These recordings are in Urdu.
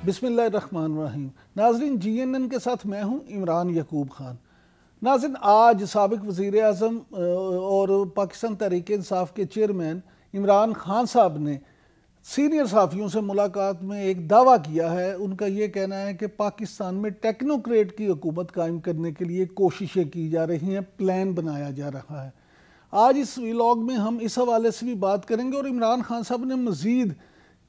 بسم اللہ الرحمن الرحیم۔ ناظرین، جی این این کے ساتھ میں ہوں عمران یعقوب خان۔ ناظرین، آج سابق وزیر اعظم اور پاکستان تحریک انصاف کے چیئرمین عمران خان صاحب نے سینئر صحافیوں سے ملاقات میں ایک دعویٰ کیا ہے۔ ان کا یہ کہنا ہے کہ پاکستان میں ٹیکنوکریٹ کی حکومت قائم کرنے کے لیے کوششیں کی جا رہی ہیں، پلان بنایا جا رہا ہے۔ آج اس ویلاگ میں ہم اس حوالے سے بھی بات کریں گے اور عمران خان صاحب نے مزید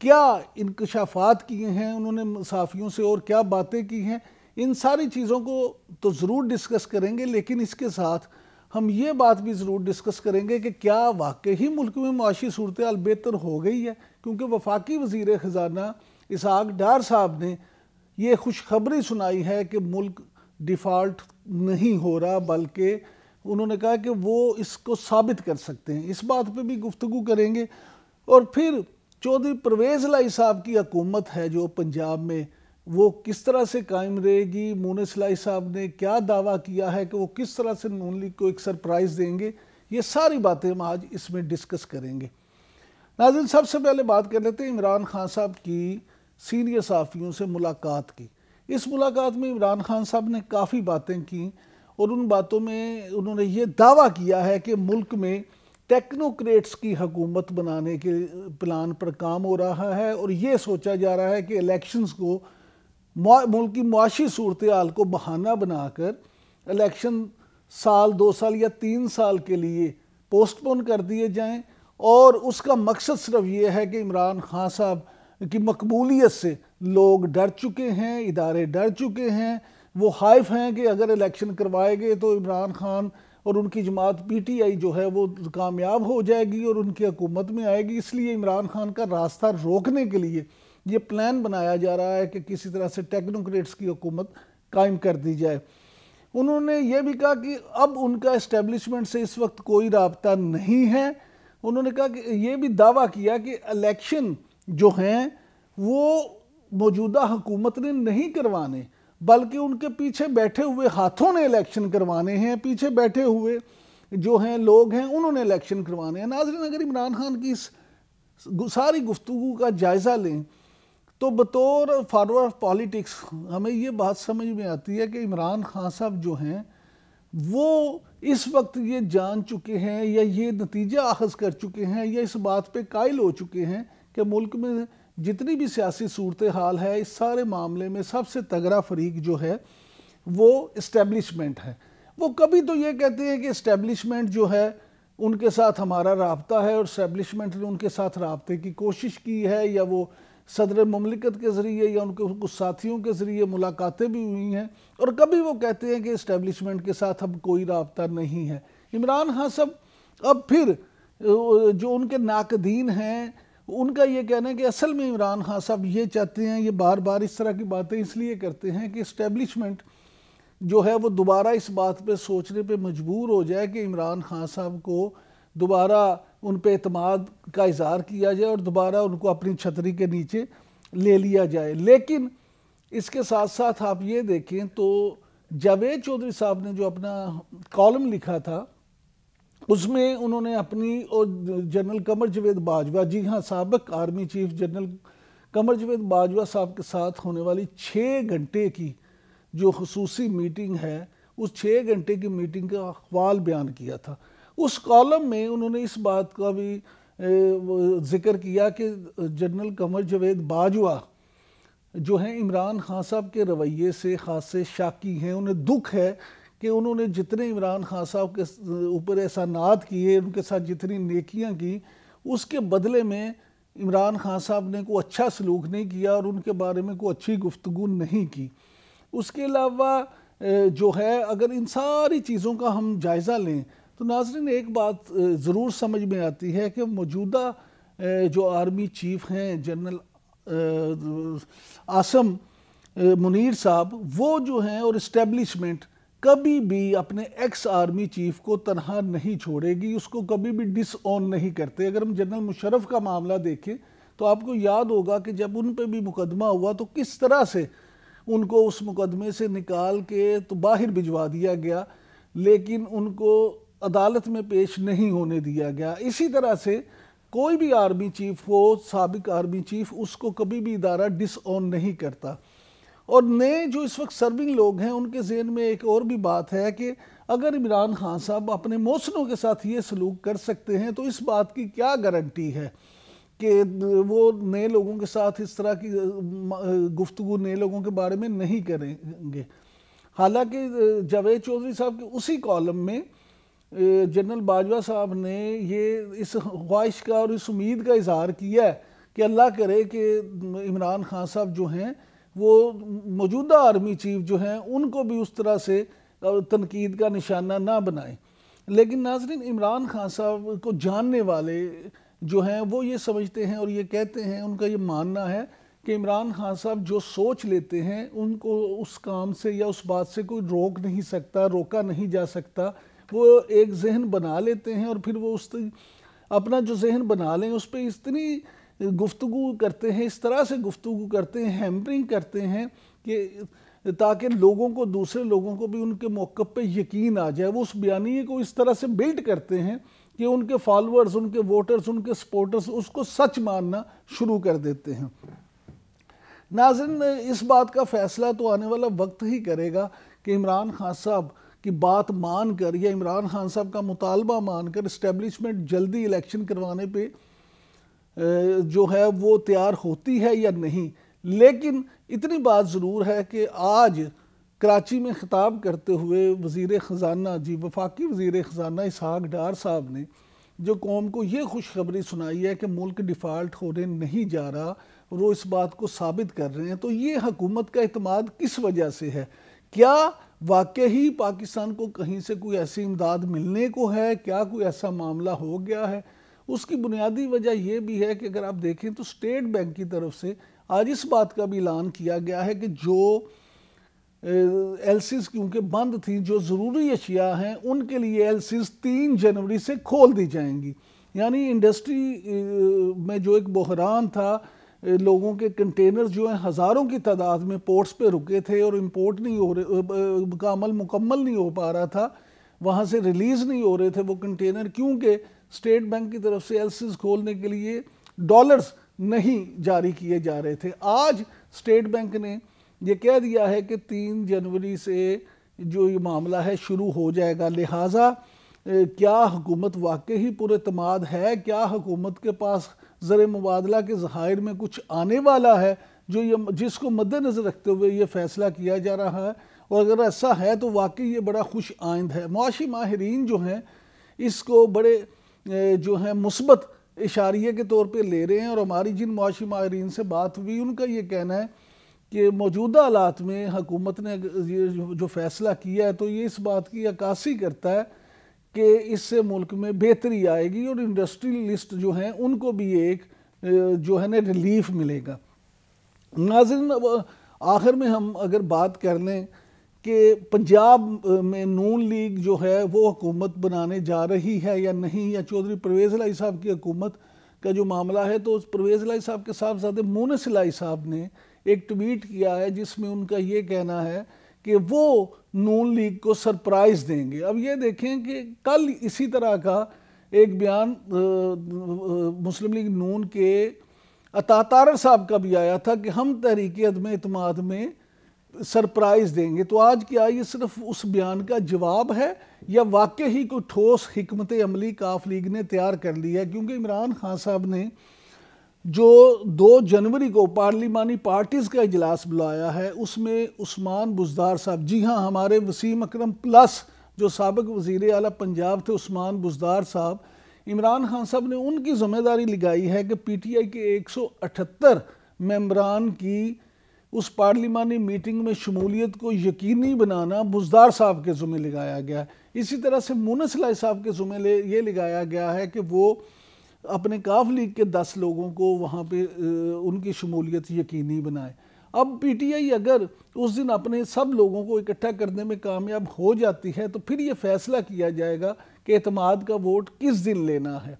کیا انکشافات کیے ہیں، انہوں نے صحافیوں سے اور کیا باتیں کی ہیں، ان ساری چیزوں کو تو ضرور ڈسکس کریں گے، لیکن اس کے ساتھ ہم یہ بات بھی ضرور ڈسکس کریں گے کہ کیا واقعی ملک میں معاشی صورتحال بہتر ہو گئی ہے، کیونکہ وفاقی وزیر خزانہ اسحاق ڈار صاحب نے یہ خوشخبری سنائی ہے کہ ملک ڈیفالٹ نہیں ہو رہا، بلکہ انہوں نے کہا کہ وہ اس کو ثابت کر سکتے ہیں۔ اس بات پہ بھی گفتگو کریں گے، اور پھر چودھری پرویز الہی صاحب کی حکومت ہے جو پنجاب میں، وہ کس طرح سے قائم رہے گی۔ مونس الہی صاحب نے کیا دعویٰ کیا ہے کہ وہ کس طرح سے نون لیگ کو ایک سرپرائز دیں گے، یہ ساری باتیں ہم آج اس میں ڈسکس کریں گے۔ ناظرین، سب سے پہلے بات کر لیتے ہیں عمران خان صاحب کی سینئر صحافیوں سے ملاقات کی۔ اس ملاقات میں عمران خان صاحب نے کافی باتیں کی، اور ان باتوں میں انہوں نے یہ دعویٰ کیا ہے کہ ملک میں ٹیکنوکریٹس کی حکومت بنانے کے پلان پر کام ہو رہا ہے، اور یہ سوچا جا رہا ہے کہ الیکشنز کو، ملک کی معاشی صورتحال کو بہانہ بنا کر الیکشن سال 2 سال یا 3 سال کے لیے پوسٹ پون کر دیے جائیں، اور اس کا مقصد صرف یہ ہے کہ عمران خان صاحب کی مقبولیت سے لوگ ڈر چکے ہیں، ادارے ڈر چکے ہیں، وہ خائف ہیں کہ اگر الیکشن کروائے گئے تو عمران خان اور ان کی جماعت پی ٹی آئی جو ہے وہ کامیاب ہو جائے گی اور ان کی حکومت میں آئے گی۔ اس لیے عمران خان کا راستہ روکنے کے لیے یہ پلان بنایا جا رہا ہے کہ کسی طرح سے ٹیکنوکریٹس کی حکومت قائم کر دی جائے۔ انہوں نے یہ بھی کہا کہ اب ان کا اسٹیبلشمنٹ سے اس وقت کوئی رابطہ نہیں ہے۔ انہوں نے کہا کہ یہ بھی دعویٰ کیا کہ الیکشن جو ہیں وہ موجودہ حکومت نے نہیں کروانے، بلکہ ان کے پیچھے بیٹھے ہوئے ہاتھوں نے الیکشن کروانے ہیں، پیچھے بیٹھے ہوئے جو ہیں لوگ ہیں انہوں نے الیکشن کروانے ہیں۔ ناظرین، اگر عمران خان کی اس ساری گفتگو کا جائزہ لیں تو بطور فارورڈ آف پالیٹکس ہمیں یہ بات سمجھ میں آتی ہے کہ عمران خان صاحب جو ہیں وہ اس وقت یہ جان چکے ہیں یا یہ نتیجہ اخذ کر چکے ہیں یا اس بات پہ قائل ہو چکے ہیں کہ ملک میں جتنی بھی سیاسی صورتحال ہے، اس سارے معاملے میں سب سے تگڑا فریق جو ہے وہ اسٹیبلشمنٹ ہے۔ وہ کبھی تو یہ کہتے ہیں کہ اسٹیبلشمنٹ جو ہے ان کے ساتھ ہمارا رابطہ ہے، اور اسٹیبلشمنٹ نے ان کے ساتھ رابطے کی کوشش کی ہے، یا وہ صدر مملکت کے ذریعے یا ان کے کچھ ساتھیوں کے ذریعے ملاقاتیں بھی ہوئی ہیں، اور کبھی وہ کہتے ہیں کہ اسٹیبلشمنٹ کے ساتھ اب کوئی رابطہ نہیں ہے۔ عمران خان صاحب اب پھر جو ان کے ناقدین ہیں ان کا یہ کہنا ہے کہ اصل میں عمران خان صاحب یہ چاہتے ہیں، یہ بار بار اس طرح کی باتیں اس لیے کرتے ہیں کہ اسٹیبلشمنٹ جو ہے وہ دوبارہ اس بات پہ سوچنے پہ مجبور ہو جائے کہ عمران خان صاحب کو دوبارہ ان پہ اعتماد کا اظہار کیا جائے اور دوبارہ ان کو اپنی چھتری کے نیچے لے لیا جائے۔ لیکن اس کے ساتھ ساتھ آپ یہ دیکھیں تو جاوید چودھری صاحب نے جو اپنا کالم لکھا تھا اس میں انہوں نے اپنی اور جنرل قمر جاوید باجوہ، جی ہاں، سابق army chief general Qamar Javed Bajwa صاحب کے ساتھ ہونے والی 6 گھنٹے کی جو خصوصی میٹنگ ہے، اس 6 گھنٹے کی میٹنگ کا احوال بیان کیا تھا۔ اس کالم میں انہوں نے اس بات کا بھی ذکر کیا کہ جنرل قمر جاوید باجوہ جو ہیں عمران خان صاحب کے رویے سے خاصے شاکی ہیں، انہیں دکھ ہے کہ انہوں نے جتنے عمران خان صاحب کے اوپر احسانات کیے، ان کے ساتھ جتنی نیکیاں کی، اس کے بدلے میں عمران خان صاحب نے کوئی اچھا سلوک نہیں کیا اور ان کے بارے میں کوئی اچھی گفتگو نہیں کی۔ اس کے علاوہ جو ہے اگر ان ساری چیزوں کا ہم جائزہ لیں تو ناظرین ایک بات ضرور سمجھ میں آتی ہے کہ موجودہ جو آرمی چیف ہیں جنرل عاصم منیر صاحب، وہ جو ہیں اور اسٹیبلشمنٹ کبھی بھی اپنے ایکس آرمی چیف کو تنہا نہیں چھوڑے گی، اس کو کبھی بھی ڈس اون نہیں کرتے۔ اگر ہم جنرل مشرف کا معاملہ دیکھیں تو آپ کو یاد ہوگا کہ جب ان پہ بھی مقدمہ ہوا تو کس طرح سے ان کو اس مقدمے سے نکال کے تو باہر بھجوا دیا گیا، لیکن ان کو عدالت میں پیش نہیں ہونے دیا گیا۔ اسی طرح سے کوئی بھی آرمی چیف ہو، سابق آرمی چیف، اس کو کبھی بھی ادارہ ڈس آن نہیں کرتا۔ اور نئے جو اس وقت سرونگ لوگ ہیں ان کے ذہن میں ایک اور بھی بات ہے کہ اگر عمران خان صاحب اپنے محسنوں کے ساتھ یہ سلوک کر سکتے ہیں تو اس بات کی کیا گارنٹی ہے کہ وہ نئے لوگوں کے ساتھ اس طرح کی گفتگو نئے لوگوں کے بارے میں نہیں کریں گے۔ حالانکہ جاوید چودھری صاحب کے اسی کالم میں جنرل باجوہ صاحب نے یہ اس خواہش کا اور اس امید کا اظہار کیا ہے کہ اللہ کرے کہ عمران خان صاحب جو ہیں وہ موجودہ آرمی چیف جو ہیں ان کو بھی اس طرح سے تنقید کا نشانہ نہ بنائیں۔ لیکن ناظرین، عمران خان صاحب کو جاننے والے جو ہیں وہ یہ سمجھتے ہیں اور یہ کہتے ہیں، ان کا یہ ماننا ہے کہ عمران خان صاحب جو سوچ لیتے ہیں ان کو اس کام سے یا اس بات سے کوئی روک نہیں سکتا، روکا نہیں جا سکتا۔ وہ ایک ذہن بنا لیتے ہیں اور پھر وہ اپنا جو ذہن بنا لیں اس پہ اتنی گفتگو کرتے ہیں، اس طرح سے گفتگو کرتے ہیں، ہیمپرنگ کرتے ہیں کہ تاکہ لوگوں کو، دوسرے لوگوں کو بھی ان کے موقف پہ یقین آ جائے۔ وہ اس بیانیے کو اس طرح سے بلڈ کرتے ہیں کہ ان کے فالورز، ان کے ووٹرز، ان کے سپورٹرز اس کو سچ ماننا شروع کر دیتے ہیں۔ ناظرین، اس بات کا فیصلہ تو آنے والا وقت ہی کرے گا کہ عمران خان صاحب کی بات مان کر یا عمران خان صاحب کا مطالبہ مان کر اسٹیبلشمنٹ جلدی الیکشن کروانے پہ جو ہے وہ تیار ہوتی ہے یا نہیں۔ لیکن اتنی بات ضرور ہے کہ آج کراچی میں خطاب کرتے ہوئے وزیر خزانہ، وفاقی وزیر خزانہ اسحاق ڈار صاحب نے جو قوم کو یہ خوشخبری سنائی ہے کہ ملک ڈیفالٹ ہونے نہیں جا رہا اور وہ اس بات کو ثابت کر رہے ہیں، تو یہ حکومت کا اعتماد کس وجہ سے ہے؟ کیا واقعی پاکستان کو کہیں سے کوئی ایسی امداد ملنے کو ہے؟ کیا کوئی ایسا معاملہ ہو گیا ہے؟ اس کی بنیادی وجہ یہ بھی ہے کہ اگر آپ دیکھیں تو اسٹیٹ بینک کی طرف سے آج اس بات کا بھی اعلان کیا گیا ہے کہ جو ایل سیز کیونکہ بند تھیں، جو ضروری اشیاء ہیں ان کے لیے ایل سیز 3 جنوری سے کھول دی جائیں گی۔ یعنی انڈسٹری میں جو ایک بحران تھا، لوگوں کے کنٹینر جو ہیں ہزاروں کی تعداد میں پورٹس پہ رکے تھے اور امپورٹ نہیں ہو رہے، مکمل نہیں ہو پا رہا تھا، وہاں سے ریلیز نہیں ہو رہے تھے وہ کنٹینر، کیونکہ اسٹیٹ بینک کی طرف سے ایل سیز کھولنے کے لیے ڈالرز نہیں جاری کیے جا رہے تھے۔ آج اسٹیٹ بینک نے یہ کہہ دیا ہے کہ 3 جنوری سے جو یہ معاملہ ہے شروع ہو جائے گا۔ لہٰذا کیا حکومت واقعی پر اعتماد ہے؟ کیا حکومت کے پاس زر مبادلہ کے ذخائر میں کچھ آنے والا ہے جس کو مد نظر رکھتے ہوئے یہ فیصلہ کیا جا رہا ہے؟ اور اگر ایسا ہے تو واقعی یہ بڑا خوش آئند ہے۔ معاشی ماہرین جو ہیں اس کو بڑے جو ہیں مثبت اشاریے کے طور پہ لے رہے ہیں، اور ہماری جن معاشی ماہرین سے بات ہوئی ان کا یہ کہنا ہے کہ موجودہ حالات میں حکومت نے جو فیصلہ کیا ہے تو یہ اس بات کی عکاسی کرتا ہے کہ اس سے ملک میں بہتری آئے گی اور انڈسٹریلسٹ جو ہیں ان کو بھی ایک جو ہے نا ریلیف ملے گا۔ ناظرین، آخر میں ہم اگر بات کر لیں کہ پنجاب میں نون لیگ جو ہے وہ حکومت بنانے جا رہی ہے یا نہیں، یا چودھری پرویز الہی صاحب کی حکومت کا جو معاملہ ہے، تو پرویز الہی صاحب کے صاحبزادے مونس الہی صاحب نے ایک ٹویٹ کیا ہے جس میں ان کا یہ کہنا ہے کہ وہ نون لیگ کو سرپرائز دیں گے۔ اب یہ دیکھیں کہ کل اسی طرح کا ایک بیان مسلم لیگ نون کے عطا طارر صاحب کا بھی آیا تھا کہ ہم تحریک عدم اعتماد میں سرپرائز دیں گے۔ تو آج کیا یہ صرف اس بیان کا جواب ہے یا واقعی کوئی ٹھوس حکمت عملی کاف لیگ نے تیار کر لی ہے؟ کیونکہ عمران خان صاحب نے جو 2 جنوری کو پارلیمانی پارٹیز کا اجلاس بلایا ہے اس میں عثمان بزدار صاحب، جی ہاں، ہمارے وسیم اکرم پلس جو سابق وزیر اعلیٰ پنجاب تھے عثمان بزدار صاحب، عمران خان صاحب نے ان کی ذمہ داری لگائی ہے کہ پی ٹی آئی کے 178 ممبران کی اس پارلیمانی میٹنگ میں شمولیت کو یقینی بنانا بزدار صاحب کے ذمہ لگایا گیا ہے۔ اسی طرح سے مونس الہی صاحب کے ذمہ یہ لگایا گیا ہے کہ وہ اپنے کاف لیگ کے 10 لوگوں کو وہاں پہ ان کی شمولیت یقینی بنائے۔ اب پی ٹی آئی اگر اس دن اپنے سب لوگوں کو اکٹھا کرنے میں کامیاب ہو جاتی ہے تو پھر یہ فیصلہ کیا جائے گا کہ اعتماد کا ووٹ کس دن لینا ہے۔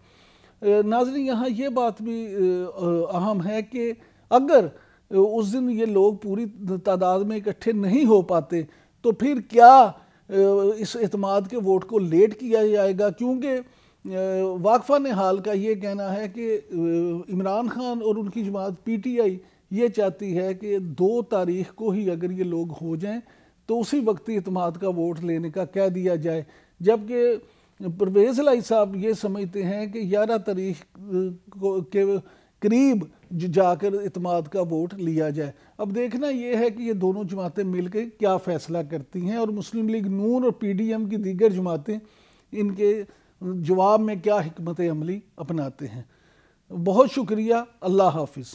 ناظرین، یہاں یہ بات بھی اہم ہے کہ اگر اس دن یہ لوگ پوری تعداد میں اکٹھے نہیں ہو پاتے تو پھر کیا اس اعتماد کے ووٹ کو لیٹ کیا جائے گا؟ کیونکہ واقفہ نحال کا یہ کہنا ہے کہ عمران خان اور ان کی جماعت پی ٹی آئی یہ چاہتی ہے کہ 2 تاریخ کو ہی اگر یہ لوگ ہو جائیں تو اسی وقت اعتماد کا ووٹ لینے کا کہہ دیا جائے، جبکہ پرویز الہی صاحب یہ سمجھتے ہیں کہ 11 تاریخ کے قریب جا کر اعتماد کا ووٹ لیا جائے۔ اب دیکھنا یہ ہے کہ یہ دونوں جماعتیں مل کے کیا فیصلہ کرتی ہیں اور مسلم لیگ نون اور پی ڈی ایم کی دیگر جماعتیں ان کے جواب میں کیا حکمت عملی اپناتے ہیں۔ بہت شکریہ، اللہ حافظ۔